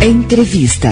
Entrevista.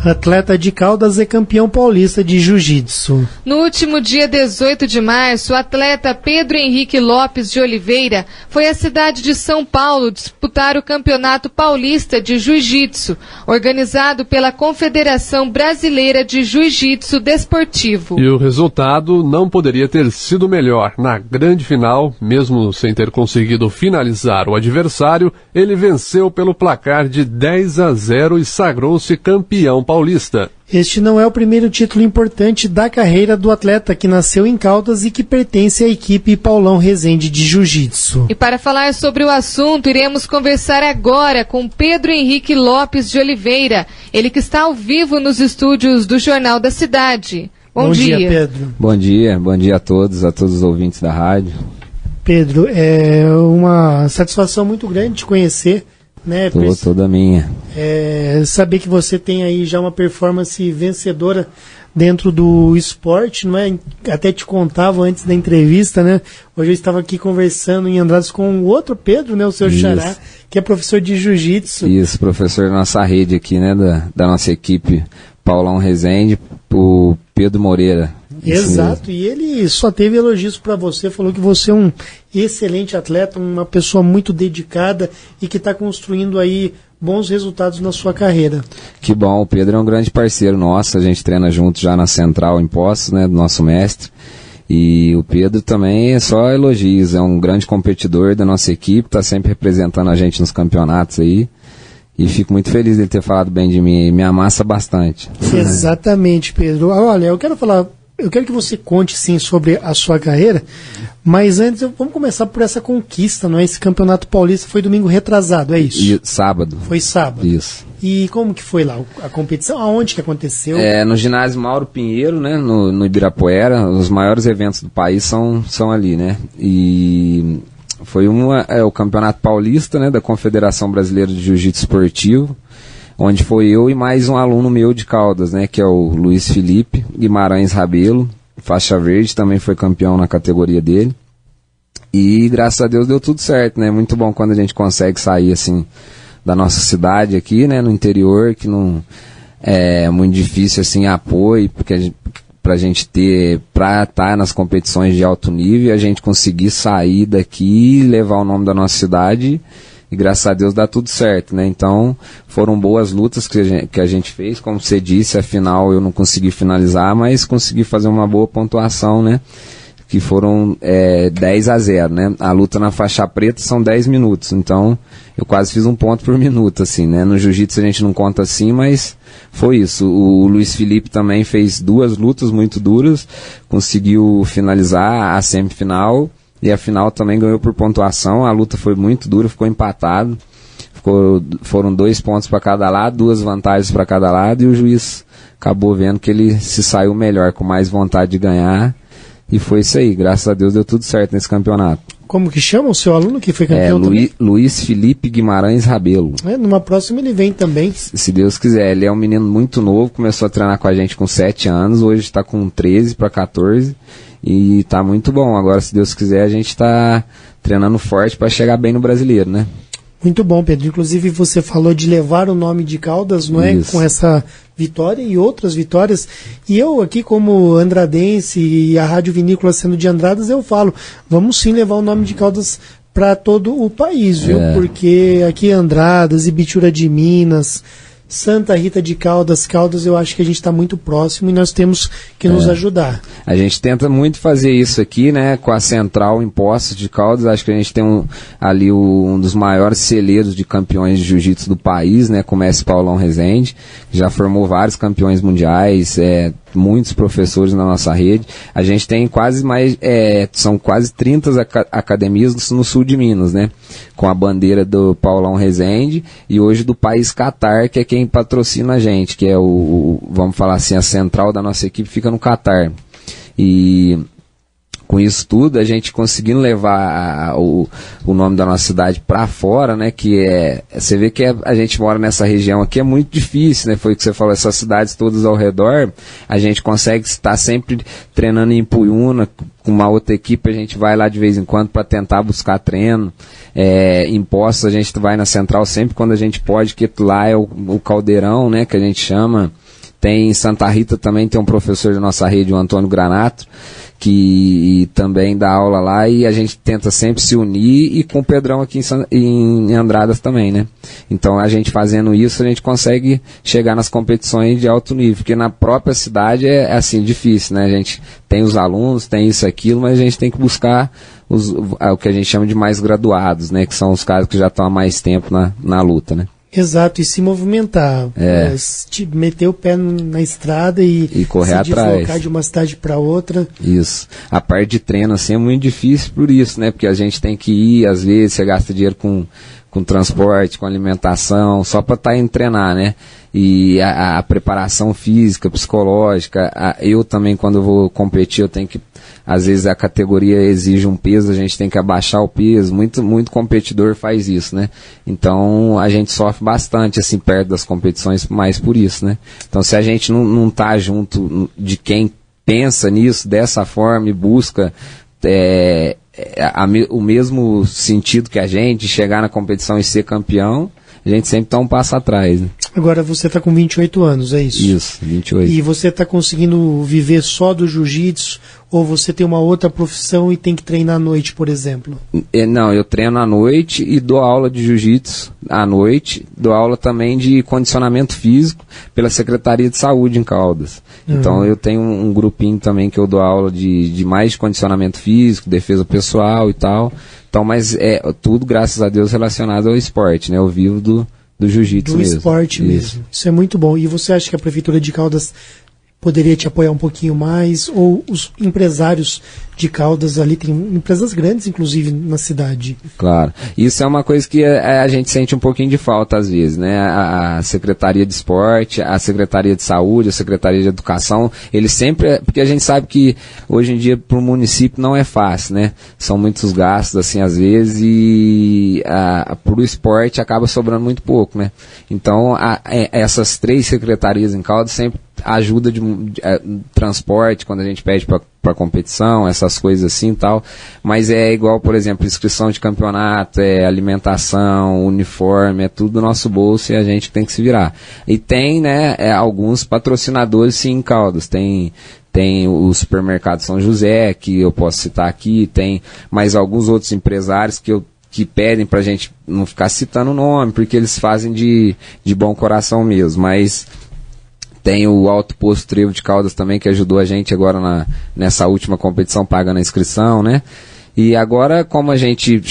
Atleta de Caldas é campeão paulista de jiu-jitsu. No último dia 18 de março, o atleta Pedro Henrique Lopes de Oliveira foi à cidade de São Paulo disputar o Campeonato Paulista de Jiu-Jitsu, organizado pela Confederação Brasileira de Jiu-Jitsu Desportivo. E o resultado não poderia ter sido melhor. Na grande final, mesmo sem ter conseguido finalizar o adversário, ele venceu pelo placar de 10-0 e sagrou-se campeão paulista. Este não é o primeiro título importante da carreira do atleta, que nasceu em Caldas e que pertence à equipe Paulão Rezende de Jiu-Jitsu. E para falar sobre o assunto, iremos conversar agora com Pedro Henrique Lopes de Oliveira, ele que está ao vivo nos estúdios do Jornal da Cidade. Bom dia, Pedro. Bom dia a todos os ouvintes da rádio. Pedro, é uma satisfação muito grande te conhecer, né? Toda minha. Saber que você tem aí já uma performance vencedora dentro do esporte, não é? Até te contava antes da entrevista, né? Hoje eu estava aqui conversando em Andradas com o outro Pedro, né? O seu xará, que é professor de jiu-jitsu. Isso, professor da nossa rede aqui, né? Da nossa equipe Paulão Rezende, o Pedro Moreira. Exato, e ele só teve elogios para você, falou que você é um excelente atleta, uma pessoa muito dedicada e que está construindo aí bons resultados na sua carreira. Que bom, o Pedro é um grande parceiro nosso, a gente treina junto já na Central em Poços, né, do nosso mestre, e o Pedro também é só elogios, é um grande competidor da nossa equipe, está sempre representando a gente nos campeonatos aí. E fico muito feliz de ele ter falado bem de mim, me amassa bastante. Exatamente, Pedro. Olha, eu quero que você conte sim sobre a sua carreira, mas antes vamos começar por essa conquista, não é? Esse campeonato paulista foi domingo retrasado, é isso? E sábado. Foi sábado. Isso. E como que foi lá a competição? Aonde que aconteceu? No ginásio Mauro Pinheiro, né, no Ibirapuera. Os maiores eventos do país são ali, né? E foi o campeonato paulista, né, da Confederação Brasileira de Jiu-Jitsu Esportivo, onde foi eu e mais um aluno meu de Caldas, né, que é o Luiz Felipe Guimarães Rabelo, faixa verde, também foi campeão na categoria dele. E graças a Deus deu tudo certo, né? Muito bom quando a gente consegue sair assim da nossa cidade aqui, né, no interior, que não é muito difícil assim apoio, porque pra gente pra estar nas competições de alto nível, a gente conseguir sair daqui e levar o nome da nossa cidade. E graças a Deus dá tudo certo, né? Então foram boas lutas que a gente fez. Como você disse, afinal eu não consegui finalizar, mas consegui fazer uma boa pontuação, né? Que foram 10-0, né? A luta na faixa preta são 10 minutos, então eu quase fiz um ponto por minuto, assim, né? No jiu-jitsu a gente não conta assim, mas foi isso. O Luiz Felipe também fez 2 lutas muito duras, conseguiu finalizar a semifinal. E a final também ganhou por pontuação, a luta foi muito dura, ficou empatado, foram 2 pontos para cada lado, 2 vantagens para cada lado, e o juiz acabou vendo que ele se saiu melhor, com mais vontade de ganhar, e foi isso aí, graças a Deus deu tudo certo nesse campeonato. Como que chama o seu aluno que foi campeão também? Luiz Felipe Guimarães Rabelo. Numa próxima ele vem também. Se Deus quiser, ele é um menino muito novo, começou a treinar com a gente com 7 anos, hoje está com 13 para 14, e tá muito bom. Agora, se Deus quiser, a gente tá treinando forte para chegar bem no brasileiro, né? Muito bom, Pedro. Inclusive, você falou de levar o nome de Caldas, não é? Isso. Com essa vitória e outras vitórias. E eu aqui, como andradense e a Rádio Vinícola sendo de Andradas, eu falo, vamos sim levar o nome de Caldas para todo o país, viu? Porque aqui Andradas, Ibiturã de Minas, Santa Rita de Caldas, eu acho que a gente está muito próximo e nós temos que nos ajudar. A gente tenta muito fazer isso aqui, né, com a Central em Poços de Caldas. Acho que a gente tem ali um dos maiores celeiros de campeões de jiu-jitsu do país, né, como esse Paulão Rezende, que já formou vários campeões mundiais, muitos professores na nossa rede. A gente tem são quase 30 academias no sul de Minas, né, com a bandeira do Paulão Rezende e hoje do país Catar, que é quem patrocina a gente, que é vamos falar assim, a central da nossa equipe fica no Catar. E com isso tudo, a gente conseguindo levar o nome da nossa cidade para fora, né, você vê que a gente mora nessa região aqui, é muito difícil, né, foi o que você falou, essas cidades todas ao redor, a gente consegue estar sempre treinando em Ipuiuna, com uma outra equipe, a gente vai lá de vez em quando para tentar buscar treino, em Poços a gente vai na Central sempre quando a gente pode, que lá é o caldeirão, né, que a gente chama. Tem em Santa Rita também, tem um professor da nossa rede, o Antônio Granato, que também dá aula lá, e a gente tenta sempre se unir, e com o Pedrão aqui em Andradas também, né? Então a gente fazendo isso, a gente consegue chegar nas competições de alto nível, porque na própria cidade é assim, difícil, né? A gente tem os alunos, tem isso, aquilo, mas a gente tem que buscar o que a gente chama de mais graduados, né? Que são os caras que já estão há mais tempo na luta, né? Exato, e se movimentar, meter o pé na estrada e correr se atrás, deslocar de uma cidade para outra. Isso, a parte de treino assim é muito difícil por isso, né? Porque a gente tem que ir, às vezes você gasta dinheiro com transporte, com alimentação, só para estar indo treinar, né? E a preparação física, psicológica, eu também quando eu vou competir eu tenho que, às vezes a categoria exige um peso, a gente tem que abaixar o peso, muito competidor faz isso, né? Então a gente sofre bastante assim perto das competições, mais por isso, né? Então se a gente não tá junto de quem pensa nisso dessa forma e busca o mesmo sentido que a gente, chegar na competição e ser campeão, a gente sempre está um passo atrás, né? Agora você está com 28 anos, é isso? Isso, 28. E você está conseguindo viver só do jiu-jitsu, ou você tem uma outra profissão e tem que treinar à noite, por exemplo? Não, eu treino à noite e dou aula de jiu-jitsu à noite, dou aula também de condicionamento físico pela Secretaria de Saúde em Caldas. Então eu tenho um grupinho também que eu dou aula de mais de condicionamento físico, defesa pessoal e tal. Então, mas é tudo, graças a Deus, relacionado ao esporte, né? Eu vivo do jiu-jitsu mesmo. Do esporte mesmo. Isso é muito bom. E você acha que a Prefeitura de Caldas poderia te apoiar um pouquinho mais? Ou os empresários de Caldas ali, tem empresas grandes, inclusive, na cidade? Claro. Isso é uma coisa que a gente sente um pouquinho de falta, às vezes, né? A Secretaria de Esporte, a Secretaria de Saúde, a Secretaria de Educação, eles sempre... Porque a gente sabe que, hoje em dia, para o município não é fácil, né? São muitos gastos, assim, às vezes, e para o esporte acaba sobrando muito pouco, né? Então, essas 3 secretarias em Caldas sempre ajuda de transporte, quando a gente pede para competição, essas coisas assim e tal, mas é igual, por exemplo, inscrição de campeonato, alimentação, uniforme, é tudo do nosso bolso e a gente tem que se virar. E tem, né, alguns patrocinadores sim em Caldas, tem o supermercado São José, que eu posso citar aqui, tem mais alguns outros empresários que pedem pra gente não ficar citando o nome, porque eles fazem de bom coração mesmo, mas tem o Alto Posto Trevo de Caldas também, que ajudou a gente agora nessa última competição, pagando a inscrição, né? E agora, como a gente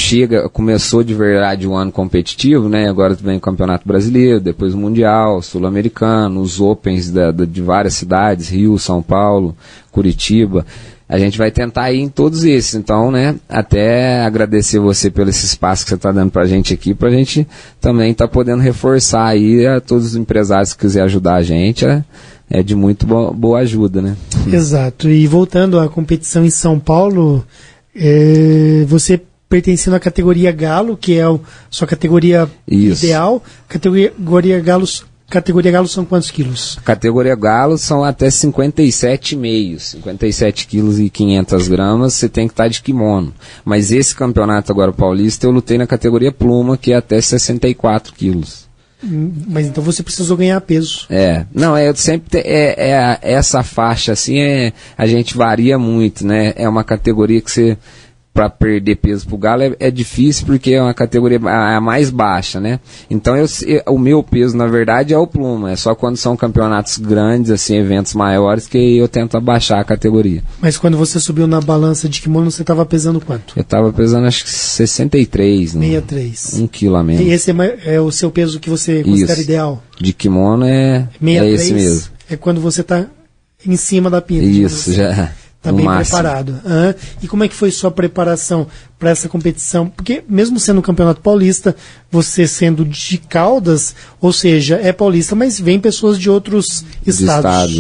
começou de verdade o ano competitivo, né? Agora vem o Campeonato Brasileiro, depois o Mundial, Sul-Americano, os Opens de várias cidades, Rio, São Paulo, Curitiba. A gente vai tentar ir em todos esses, então, né, até agradecer você pelo esse espaço que você está dando pra gente aqui, pra gente também tá podendo reforçar aí a todos os empresários que quiserem ajudar a gente, é de muito boa ajuda, né? Exato, e voltando à competição em São Paulo, você pertencendo à categoria Galo, que é a sua categoria ideal, categoria Galo são quantos quilos? Categoria Galo são até 57,5, 57 quilos e 500 gramas, você tem que estar de kimono. Mas esse campeonato agora paulista eu lutei na categoria Pluma, que é até 64 quilos. Mas então você precisou ganhar peso. Não, sempre essa faixa assim, a gente varia muito, né? É uma categoria que você... Para perder peso pro Galo é difícil, porque é uma categoria a mais baixa, né? Então o meu peso, na verdade, é o Pluma. É só quando são campeonatos grandes, assim, eventos maiores, que eu tento abaixar a categoria. Mas quando você subiu na balança de kimono, você estava pesando quanto? Eu estava pesando, acho que 63. 63. 1 quilo a menos. E esse é o seu peso que você considera ideal? De kimono é esse mesmo. É quando você está em cima da pinta. Isso, já... Está bem preparado. E como é que foi sua preparação para essa competição? Porque mesmo sendo um campeonato paulista, você sendo de Caldas, ou seja, é paulista, mas vem pessoas de outros estados.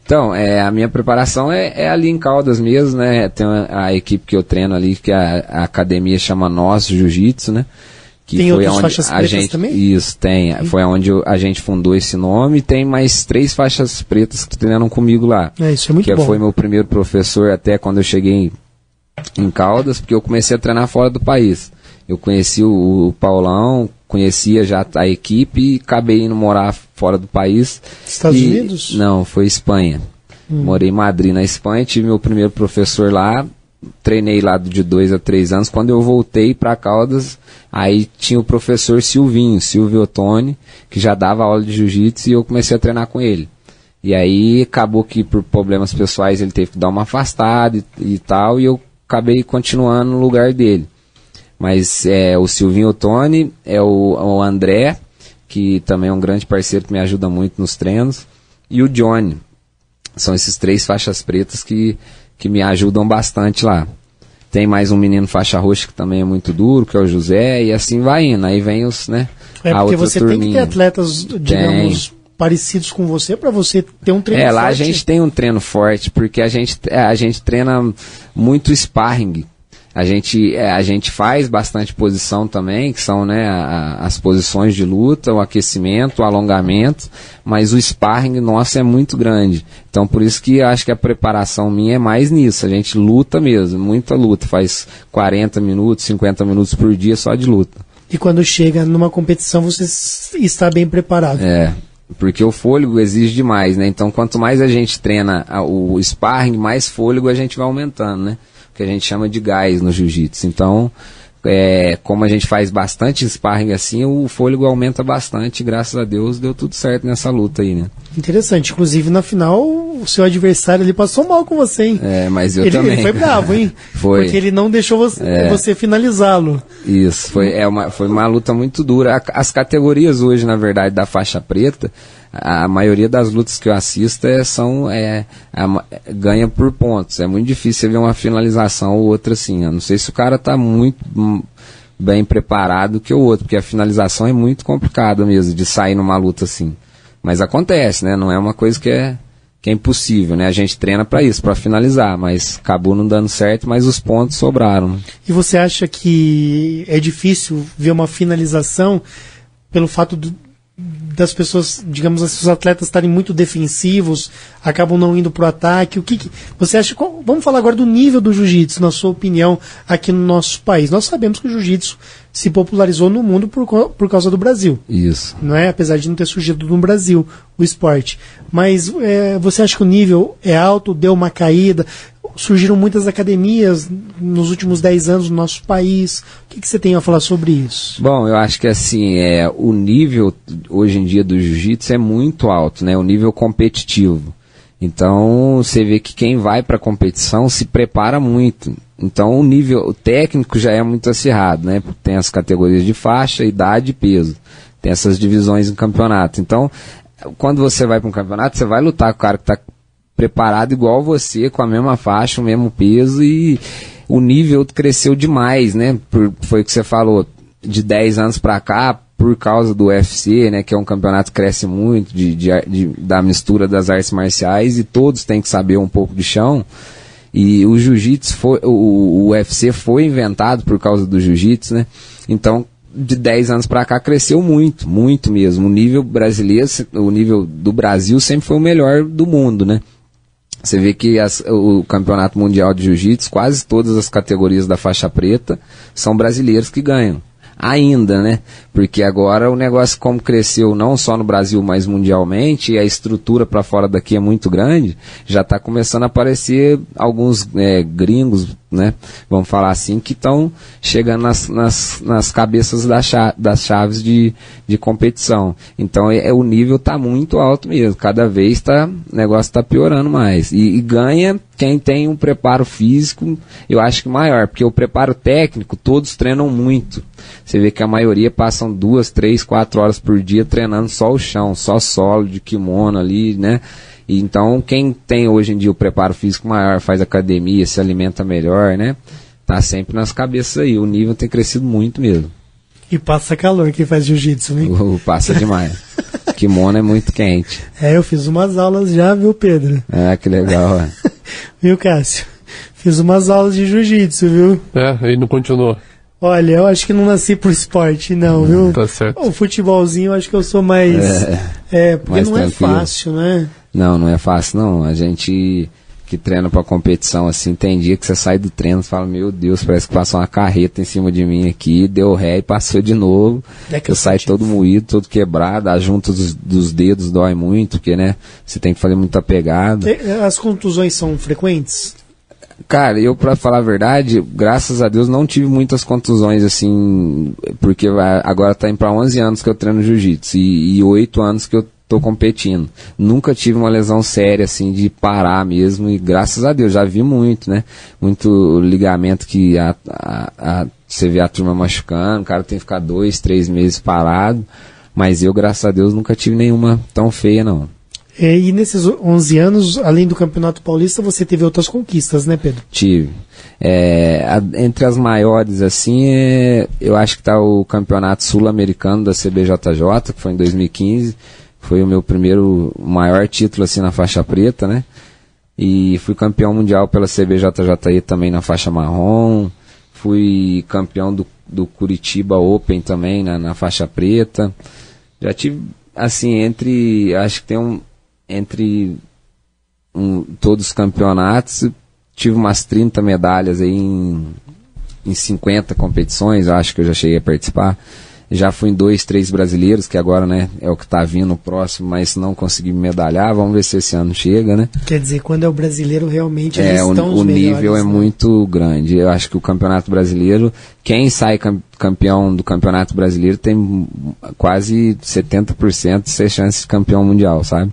Então, a minha preparação é ali em Caldas mesmo, né? Tem a equipe que eu treino ali, que a academia chama Nós Jiu-Jitsu, né? Que tem foi outras faixas pretas também? Isso, tem. Foi onde a gente fundou esse nome. Tem mais 3 faixas pretas que treinam comigo lá. Isso é muito bom. Que foi meu primeiro professor até quando eu cheguei em Caldas, porque eu comecei a treinar fora do país. Eu conheci o Paulão, conhecia já a equipe e acabei indo morar fora do país. Estados Unidos? Não, foi Espanha. Morei em Madrid, na Espanha, tive meu primeiro professor lá, treinei lá de 2 a 3 anos. Quando eu voltei para Caldas, aí tinha o professor Silvio Ottoni, que já dava aula de jiu-jitsu e eu comecei a treinar com ele. E aí acabou que por problemas pessoais ele teve que dar uma afastada e tal, e eu acabei continuando no lugar dele. Mas o Silvinho Ottoni, o André, que também é um grande parceiro que me ajuda muito nos treinos, e o Johnny. São esses 3 faixas pretas que me ajudam bastante lá. Tem mais um menino faixa roxa que também é muito duro, que é o José, e assim vai indo. Aí vem os, né? Porque você tem que ter atletas, digamos, parecidos com você para você ter um treino forte. Lá a gente tem um treino forte, porque a gente treina muito sparring. A gente faz bastante posição também, que são, né, as posições de luta, o aquecimento, o alongamento, mas o sparring nosso é muito grande. Então por isso que eu acho que a preparação minha é mais nisso. A gente luta mesmo, muita luta, faz 40 minutos, 50 minutos por dia só de luta. E quando chega numa competição você está bem preparado. Porque o fôlego exige demais, né? Então quanto mais a gente treina o sparring, mais fôlego a gente vai aumentando, né? Que a gente chama de gás no jiu-jitsu. Então, como a gente faz bastante sparring assim, o fôlego aumenta bastante. Graças a Deus deu tudo certo nessa luta aí, né? Interessante. Inclusive, na final, o seu adversário ali passou mal com você, hein? Mas eu também. Ele foi bravo, hein? Foi. Porque ele não deixou você finalizá-lo. Isso. Foi uma luta muito dura. As categorias hoje, na verdade, da faixa preta, a maioria das lutas que eu assisto ganha por pontos. É muito difícil você ver uma finalização ou outra assim. Eu não sei se o cara está muito bem preparado que o outro, porque a finalização é muito complicada mesmo de sair numa luta assim. Mas acontece, né? Não é uma coisa que é impossível, né? A gente treina para isso, para finalizar, mas acabou não dando certo, mas os pontos sobraram. E você acha que é difícil ver uma finalização pelo fato das pessoas, digamos assim, os atletas estarem muito defensivos, acabam não indo para o ataque? O que você acha? Vamos falar agora do nível do jiu-jitsu, na sua opinião, aqui no nosso país. Nós sabemos que o jiu-jitsu se popularizou no mundo por causa do Brasil. Isso. Não é? Apesar de não ter surgido no Brasil o esporte. Mas você acha que o nível é alto, deu uma caída? Surgiram muitas academias nos últimos 10 anos no nosso país. O que você tem a falar sobre isso? Bom, eu acho que assim, o nível hoje em dia do jiu-jitsu é muito alto, né? O nível competitivo. Então, você vê que quem vai para a competição se prepara muito. Então, o nível técnico já é muito acirrado, né? Tem as categorias de faixa, idade e peso. Tem essas divisões em campeonato. Então, quando você vai para um campeonato, você vai lutar com o cara que está preparado igual você, com a mesma faixa, o mesmo peso, e o nível cresceu demais, né? Foi o que você falou, de 10 anos para cá, por causa do UFC, né, que é um campeonato que cresce muito, da mistura das artes marciais, e todos têm que saber um pouco de chão. E o jiu-jitsu, o UFC foi inventado por causa do jiu-jitsu, né? Então, de 10 anos para cá cresceu muito, muito mesmo. O nível brasileiro, o nível do Brasil sempre foi o melhor do mundo, né? Você vê que o Campeonato Mundial de Jiu-Jitsu, quase todas as categorias da faixa preta são brasileiros que ganham. Ainda, né? Porque agora o negócio, como cresceu não só no Brasil, mas mundialmente, e a estrutura para fora daqui é muito grande, já está começando a aparecer alguns gringos, né? Vamos falar assim, que estão chegando nas cabeças das chaves de competição. Então o nível está muito alto mesmo. Cada vez o negócio está piorando mais. E ganha quem tem um preparo físico, eu acho que maior, porque o preparo técnico, todos treinam muito. Você vê que a maioria passam 2, 3, 4 horas por dia treinando só o chão, só solo de kimono ali, né? E então, quem tem hoje em dia o preparo físico maior, faz academia, se alimenta melhor, né? Tá sempre nas cabeças aí. O nível tem crescido muito mesmo. E passa calor quem faz jiu-jitsu, né? Passa demais. kimono é muito quente. Eu fiz umas aulas já, viu, Pedro? Que legal. Viu, Cássio? Fiz umas aulas de jiu-jitsu, viu? E não continuou. Olha, eu acho que não nasci por esporte, não, viu? Tá certo. O futebolzinho, eu acho que eu sou mais... porque mais não tranquilo. É fácil, né? Não é fácil, não. A gente que treina pra competição, assim, tem dia que você sai do treino e fala, meu Deus, parece que passou uma carreta em cima de mim aqui, deu ré e passou de novo. Eu saio todo moído, todo quebrado, a junta dos dedos dói muito, porque, né, você tem que fazer muita pegada. As contusões são frequentes? Cara, eu, pra falar a verdade, graças a Deus não tive muitas contusões, assim, porque agora tá indo pra 11 anos que eu treino jiu-jitsu e 8 anos que eu tô competindo. Nunca tive uma lesão séria, assim, de parar mesmo, e graças a Deus, já vi muito, né? Muito ligamento que você vê a turma machucando, o cara tem que ficar 2, 3 meses parado, mas eu, graças a Deus, nunca tive nenhuma tão feia, não. E nesses 11 anos, além do Campeonato Paulista, você teve outras conquistas, né, Pedro? Tive. Entre as maiores, assim, eu acho que está o Campeonato Sul-Americano da CBJJ, que foi em 2015. Foi o meu primeiro maior título, assim, na faixa preta, né? E fui campeão mundial pela CBJJE também na faixa marrom. Fui campeão do Curitiba Open também na faixa preta. Já tive, assim, acho que tem entre todos os campeonatos, tive umas 30 medalhas aí em 50 competições, eu acho que eu já cheguei a participar. Já fui em 2, 3 brasileiros, que agora, né, é o que tá vindo próximo, mas não consegui me medalhar. Vamos ver se esse ano chega, né? Quer dizer, quando é o brasileiro, realmente eles estão o nível é muito grande. Eu acho que o Campeonato Brasileiro, quem sai campeão do Campeonato Brasileiro tem quase 70% de ser chance de campeão mundial, sabe?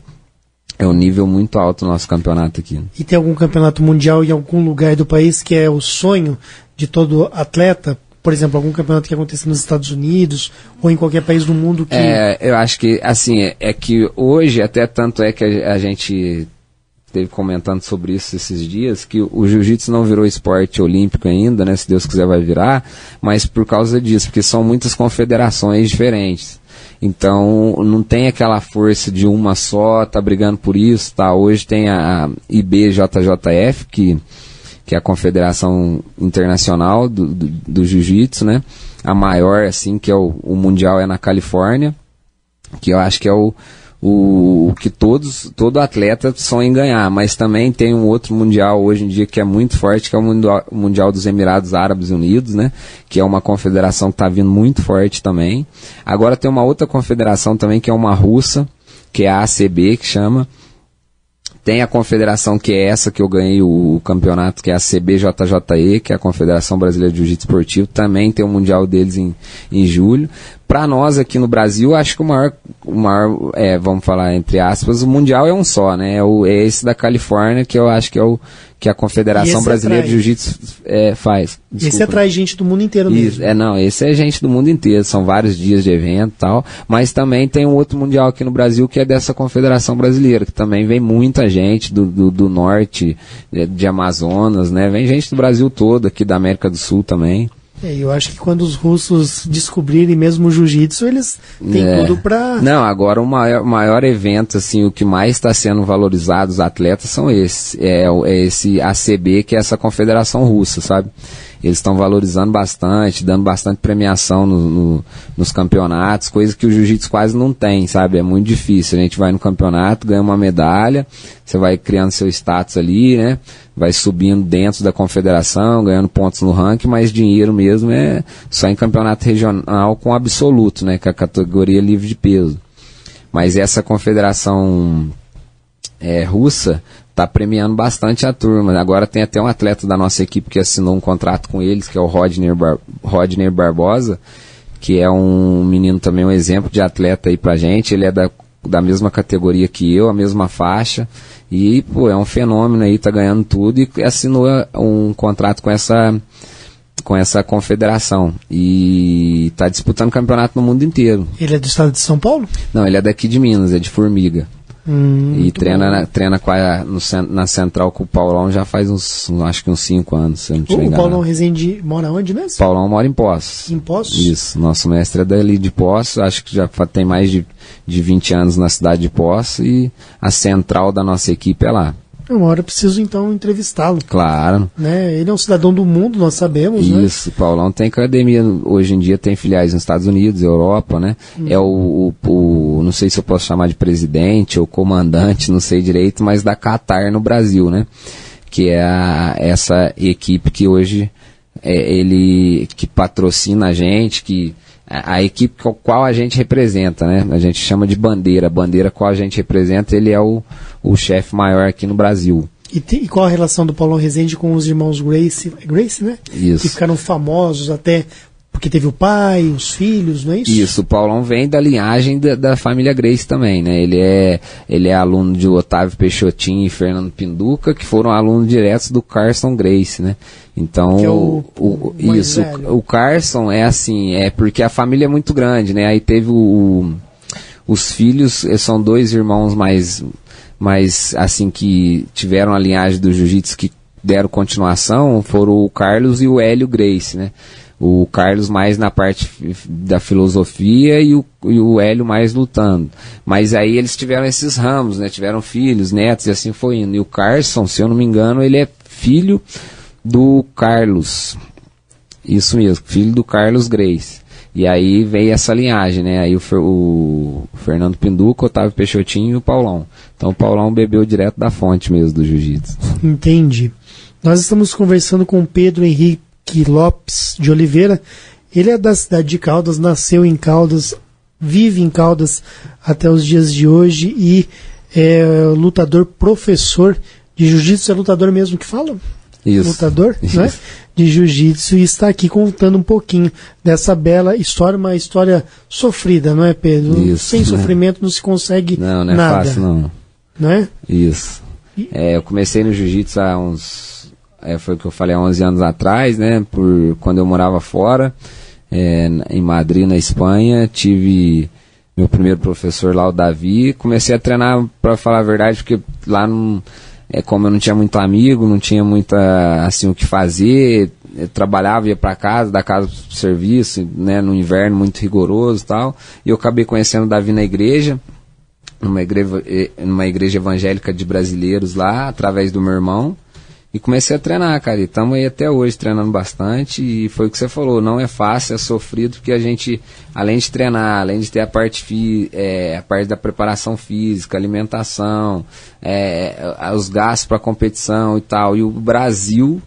É um nível muito alto o nosso campeonato aqui. E tem algum campeonato mundial em algum lugar do país que é o sonho de todo atleta? Por exemplo, algum campeonato que aconteça nos Estados Unidos ou em qualquer país do mundo que... Eu acho que, assim, que hoje, até tanto é que a gente esteve comentando sobre isso esses dias, que o jiu-jitsu não virou esporte olímpico ainda, né? Se Deus quiser vai virar, mas por causa disso, porque são muitas confederações diferentes. Então, não tem aquela força de uma só, tá brigando por isso, tá? Hoje tem a IBJJF, que é a Confederação Internacional do Jiu-Jitsu, né? A maior, assim, que é o mundial é na Califórnia, que eu acho que é o que todo atleta sonha em ganhar, mas também tem um outro mundial hoje em dia que é muito forte, que é o Mundial dos Emirados Árabes Unidos, né? Que é uma confederação que está vindo muito forte também. Agora tem uma outra confederação também, que é uma russa, que é a ACB, que chama. Tem a confederação que é essa que eu ganhei o campeonato, que é a CBJJE, que é a Confederação Brasileira de Jiu-Jitsu Esportivo. Também tem o mundial deles em julho. Para nós aqui no Brasil, acho que o maior vamos falar entre aspas, o mundial é um só, né? É esse da Califórnia, que eu acho que é que a Confederação Brasileira de Jiu-Jitsu faz. Desculpa. Esse atrai gente do mundo inteiro mesmo. Esse é gente do mundo inteiro, são vários dias de evento e tal, mas também tem um outro mundial aqui no Brasil que é dessa Confederação Brasileira, que também vem muita gente do norte, de Amazonas, né? Vem gente do Brasil todo, aqui da América do Sul também. Eu acho que quando os russos descobrirem mesmo o jiu-jitsu, eles têm tudo pra... Não, agora o maior evento, assim, o que mais está sendo valorizado, os atletas, são esse. É esse ACB, que é essa confederação russa, sabe? Eles estão valorizando bastante, dando bastante premiação nos campeonatos, coisa que o jiu-jitsu quase não tem, sabe? É muito difícil. A gente vai no campeonato, ganha uma medalha, você vai criando seu status ali, né? Vai subindo dentro da confederação, ganhando pontos no ranking, mas dinheiro mesmo é só em campeonato regional com absoluto, né? Que é a categoria livre de peso. Mas essa confederação russa está premiando bastante a turma. Agora tem até um atleta da nossa equipe que assinou um contrato com eles, que é o Rodney Barbosa, que é um menino também, um exemplo de atleta aí pra gente. Ele é da mesma categoria que eu, a mesma faixa, e pô, é um fenômeno aí, tá ganhando tudo, e assinou um contrato com essa confederação e tá disputando campeonato no mundo inteiro. Ele é do estado de São Paulo? Não, ele é daqui de Minas, é de Formiga. E treina na Central com o Paulão já faz acho que uns 5 anos, se eu não tiver enganado. O Paulão Rezende mora onde mesmo? Paulão mora em Poços. Em Poços? Isso, nosso mestre é dali de Poços, acho que já tem mais de 20 anos na cidade de Poços, e a central da nossa equipe é lá. Uma hora eu preciso então entrevistá-lo. Claro. Né? Ele é um cidadão do mundo, nós sabemos. Isso, né? Paulão tem academia, hoje em dia tem filiais nos Estados Unidos, Europa, né? É o não sei se eu posso chamar de presidente ou comandante, não sei direito, mas da Qatar no Brasil, né? Que é essa equipe que hoje ele que patrocina a gente, que a equipe com a qual a gente representa, né? A gente chama de bandeira. A bandeira qual a gente representa, ele é o chefe maior aqui no Brasil. E qual a relação do Paulão Rezende com os irmãos Gracie, né? Isso. Que ficaram famosos até porque teve o pai, os filhos, não é isso? Isso, o Paulão vem da linhagem da família Gracie também, né? Ele é aluno de Otávio Peixotin e Fernando Pinduca, que foram alunos diretos do Carson Gracie, né? Então, que é o Carson é assim, porque a família é muito grande, né? Aí teve os filhos, são 2 irmãos mais assim, que tiveram a linhagem do jiu-jitsu, que deram continuação, foram o Carlos e o Hélio Gracie, né? O Carlos mais na parte da filosofia e o Hélio mais lutando. Mas aí eles tiveram esses ramos, né? Tiveram filhos, netos e assim foi indo. E o Carson, se eu não me engano, ele é filho do Carlos. Isso mesmo, filho do Carlos Gracie. E aí veio essa linhagem, né? Aí o Fernando Pinduca, o Otávio Peixotinho e o Paulão. Então o Paulão bebeu direto da fonte mesmo do jiu-jitsu. Entendi. Nós estamos conversando com o Pedro Henrique Lopes de Oliveira. Ele é da cidade de Caldas, nasceu em Caldas, vive em Caldas até os dias de hoje e é lutador, professor de jiu-jitsu. É lutador mesmo que fala? Isso. Lutador, Isso. Né? De jiu-jitsu, e está aqui contando um pouquinho dessa bela história, uma história sofrida, não é, Pedro? Isso, sem sofrimento não se consegue não é nada. Fácil, não. Não é? Isso. Eu comecei no jiu-jitsu há foi o que eu falei, há 11 anos atrás, né? Quando eu morava fora, em Madrid, na Espanha, tive meu primeiro professor lá, o Davi. Comecei a treinar, para falar a verdade, porque lá não... como eu não tinha muito amigo, não tinha muita, assim, o que fazer, eu trabalhava, ia para casa, da casa pro serviço, né, no inverno muito rigoroso e tal, e eu acabei conhecendo o Davi na igreja, numa igreja evangélica de brasileiros lá, através do meu irmão, e comecei a treinar, cara, e estamos aí até hoje treinando bastante, e foi o que você falou, não é fácil, é sofrido, porque a gente, além de treinar, além de ter a parte da preparação física, alimentação, os gastos para competição e tal, e o Brasil,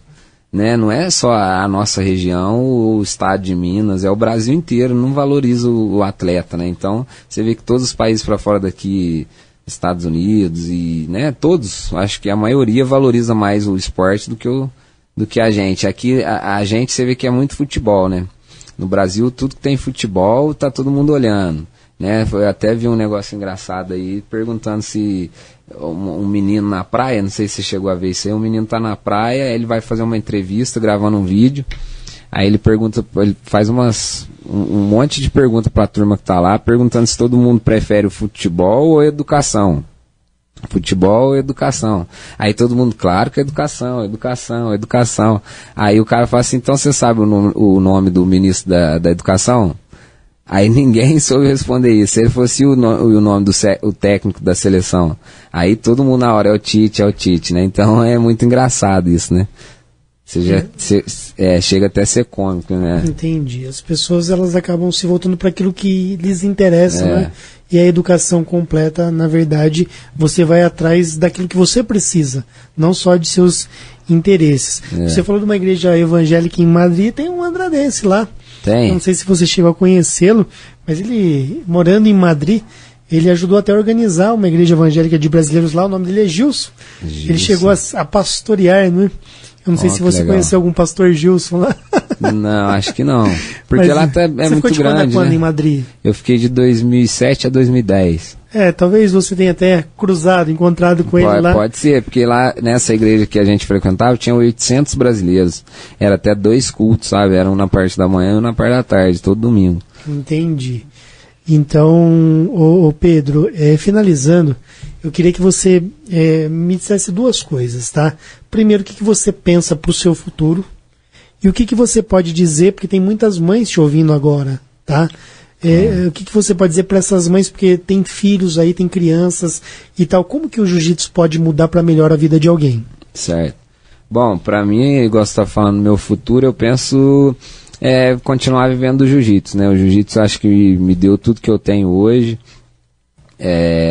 né, não é só a nossa região, o estado de Minas, é o Brasil inteiro, não valoriza o atleta, né, então você vê que todos os países para fora daqui, Estados Unidos e, né, todos, acho que a maioria valoriza mais o esporte do que a gente. Aqui a gente, você vê que é muito futebol, né? No Brasil, tudo que tem futebol, tá todo mundo olhando, né? Eu até vi um negócio engraçado aí, perguntando se um menino na praia, não sei se você chegou a ver isso aí, um menino tá na praia, ele vai fazer uma entrevista, gravando um vídeo, aí ele faz um monte de perguntas para a turma que está lá, perguntando se todo mundo prefere o futebol ou a educação. Futebol ou educação. Aí todo mundo, claro que é educação. Aí o cara fala assim, então você sabe o nome do ministro da educação? Aí ninguém soube responder isso. Se ele fosse o nome do técnico da seleção, aí todo mundo na hora é o Tite, né? Então é muito engraçado isso, né? Chega até a ser cômico, né? Entendi. As pessoas, elas acabam se voltando para aquilo que lhes interessa, né? E a educação completa, na verdade, você vai atrás daquilo que você precisa, não só de seus interesses. Você falou de uma igreja evangélica em Madrid, tem um andradense lá. Tem. Eu não sei se você chegou a conhecê-lo, mas ele, morando em Madrid, ele ajudou até a organizar uma igreja evangélica de brasileiros lá, o nome dele é Gilson. Ele chegou a pastorear, né? Eu não sei se você conheceu algum pastor Gilson lá. Não, acho que não. Porque lá é muito grande, quando né? Em Madrid? Eu fiquei de 2007 a 2010. Talvez você tenha até encontrado com ele lá. Pode ser, porque lá nessa igreja que a gente frequentava tinha 800 brasileiros. Era até 2 cultos, sabe? Era um na parte da manhã e um na parte da tarde, todo domingo. Entendi. Então, Pedro, finalizando, eu queria que você me dissesse duas coisas, tá? Primeiro, o que você pensa para o seu futuro e o que você pode dizer, porque tem muitas mães te ouvindo agora, tá? O que você pode dizer para essas mães, porque tem filhos aí, tem crianças e tal, como que o jiu-jitsu pode mudar para melhor a vida de alguém? Certo. Bom, para mim, igual você está falando, no meu futuro, eu penso continuar vivendo o jiu-jitsu, né? O jiu-jitsu acho que me deu tudo que eu tenho hoje.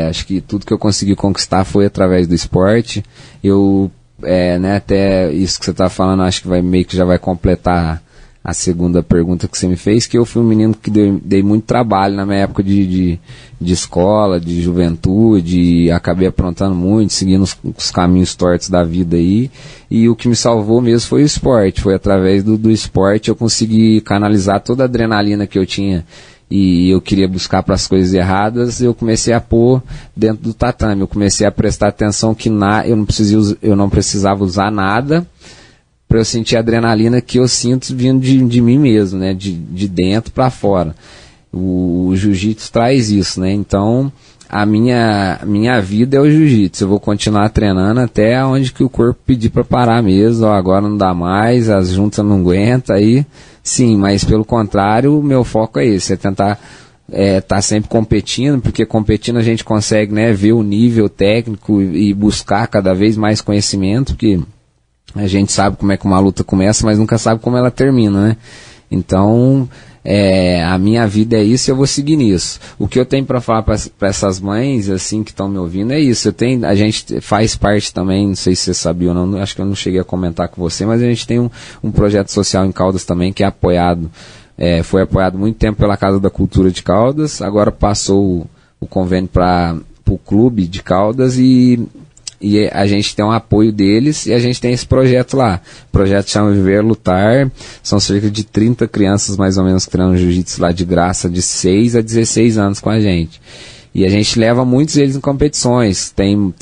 Acho que tudo que eu consegui conquistar foi através do esporte. Eu, né, até isso que você está falando, acho que meio que já vai completar a segunda pergunta que você me fez, que eu fui um menino que dei muito trabalho na minha época de escola, de juventude, acabei aprontando muito, seguindo os caminhos tortos da vida aí, e o que me salvou mesmo foi o esporte. Foi através do esporte eu consegui canalizar toda a adrenalina que eu tinha e eu queria buscar para as coisas erradas, eu comecei a pôr dentro do tatame, eu comecei a prestar atenção que eu não precisava usar nada para eu sentir a adrenalina que eu sinto vindo de mim mesmo, né? De dentro para fora. O jiu-jitsu traz isso, né? Então, a minha vida é o jiu-jitsu. Eu vou continuar treinando até onde que o corpo pedir para parar mesmo. Agora não dá mais, as juntas não aguentam, aí sim, mas pelo contrário, o meu foco é esse, é tentar tá sempre competindo, porque competindo a gente consegue, né, ver o nível técnico e buscar cada vez mais conhecimento, porque a gente sabe como é que uma luta começa, mas nunca sabe como ela termina, né? Então, a minha vida é isso e eu vou seguir nisso. O que eu tenho para falar para essas mães, assim, que estão me ouvindo, é isso. A gente faz parte também, não sei se você sabia ou não, acho que eu não cheguei a comentar com você, mas a gente tem um projeto social em Caldas também, que é apoiado, foi apoiado muito tempo pela Casa da Cultura de Caldas, agora passou o convênio para o Clube de Caldas e a gente tem um apoio deles e a gente tem esse projeto lá. O projeto chama Viver Lutar, são cerca de 30 crianças mais ou menos que treinam jiu-jitsu lá de graça, de 6 a 16 anos com a gente. E a gente leva muitos deles em competições. Tem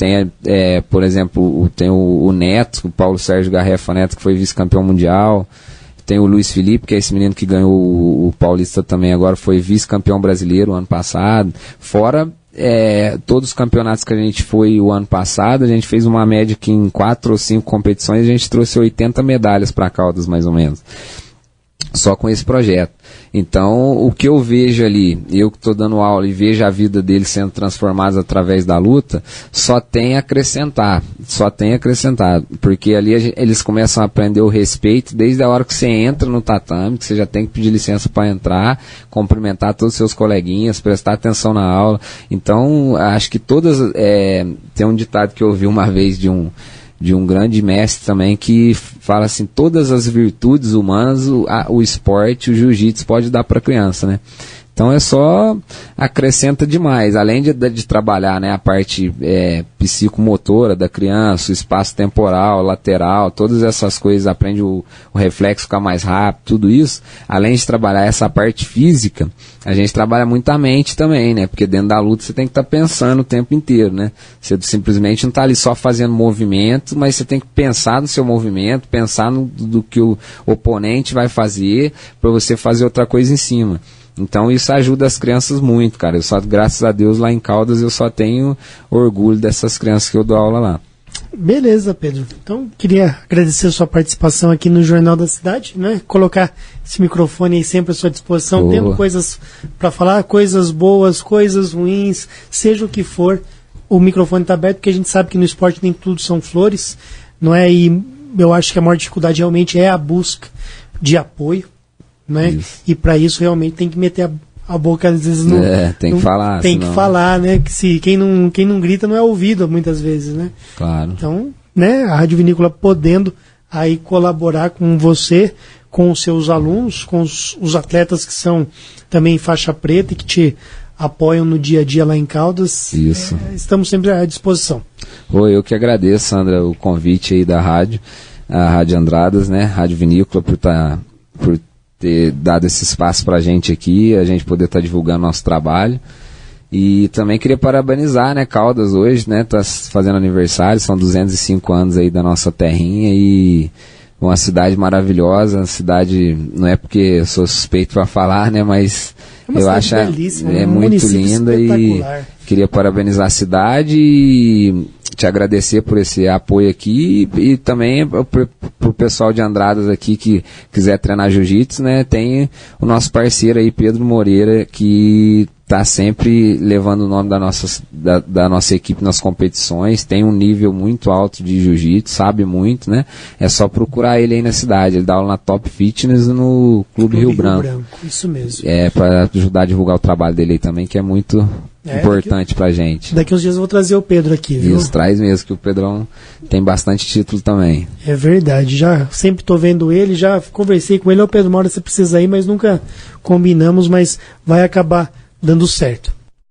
por exemplo, tem o Neto, o Paulo Sérgio Garrefa Neto, que foi vice-campeão mundial. Tem o Luiz Felipe, que é esse menino que ganhou o Paulista também agora, foi vice-campeão brasileiro ano passado. Fora todos os campeonatos que a gente foi o ano passado, a gente fez uma média que em 4 ou 5 competições a gente trouxe 80 medalhas para Caldas, mais ou menos. Só com esse projeto. Então, o que eu vejo ali, eu que estou dando aula e vejo a vida deles sendo transformados através da luta, só tem a acrescentar, porque ali eles começam a aprender o respeito desde a hora que você entra no tatame, que você já tem que pedir licença para entrar, cumprimentar todos os seus coleguinhas, prestar atenção na aula. Então, acho que todas, tem um ditado que eu ouvi uma vez de um grande mestre também, que fala assim, todas as virtudes humanas o esporte, o jiu-jitsu pode dar para a criança, né? Então é só acrescenta demais, além de trabalhar, né, a parte psicomotora da criança, o espaço temporal, lateral, todas essas coisas, aprende o reflexo ficar mais rápido, tudo isso, além de trabalhar essa parte física, a gente trabalha muito a mente também, né, porque dentro da luta você tem que estar pensando o tempo inteiro, né, você simplesmente não está ali só fazendo movimento, mas você tem que pensar no seu movimento, pensar do que o oponente vai fazer, para você fazer outra coisa em cima. Então isso ajuda as crianças muito, cara. Graças a Deus, lá em Caldas eu só tenho orgulho dessas crianças que eu dou aula lá. Beleza, Pedro. Então, queria agradecer a sua participação aqui no Jornal da Cidade, né? Colocar esse microfone aí sempre à sua disposição. Boa. Tendo coisas para falar, coisas boas, coisas ruins, seja o que for, o microfone está aberto, porque a gente sabe que no esporte nem tudo são flores, não é? E eu acho que a maior dificuldade realmente é a busca de apoio, né? Isso. E para isso realmente tem que meter a boca, às vezes não. Tem que falar. Tem que falar, né? Que quem não grita não é ouvido muitas vezes, né? Claro. Então, né, a Rádio Vinícola podendo aí colaborar com você, com os seus alunos, com os atletas que são também faixa preta e que te apoiam no dia a dia lá em Caldas. Isso. Estamos sempre à disposição. Eu que agradeço, Sandra, o convite aí da rádio, a Rádio Andradas, né? Rádio Vinícola, por ter dado esse espaço pra gente aqui, a gente poder estar divulgando nosso trabalho. E também queria parabenizar, né, Caldas hoje, né, tá fazendo aniversário, são 205 anos aí da nossa terrinha e uma cidade maravilhosa, uma cidade, não é porque eu sou suspeito para falar, né, mas Eu acho muito linda e queria parabenizar a cidade e te agradecer por esse apoio aqui e também pro pessoal de Andradas aqui que quiser treinar jiu-jitsu, né? Tem o nosso parceiro aí, Pedro Moreira, que tá sempre levando o nome da nossa equipe nas competições, tem um nível muito alto de jiu-jitsu, sabe muito, né? É só procurar ele aí na cidade, ele dá aula na Top Fitness no Clube Rio Branco. Isso mesmo. Para ajudar a divulgar o trabalho dele aí também, que é muito importante pra gente. Daqui uns dias eu vou trazer o Pedro aqui, viu? Isso, traz mesmo, que o Pedrão tem bastante título também. É verdade, já sempre tô vendo ele, já conversei com ele, Pedro, uma hora você precisa ir, mas nunca combinamos, mas vai acabar dando certo.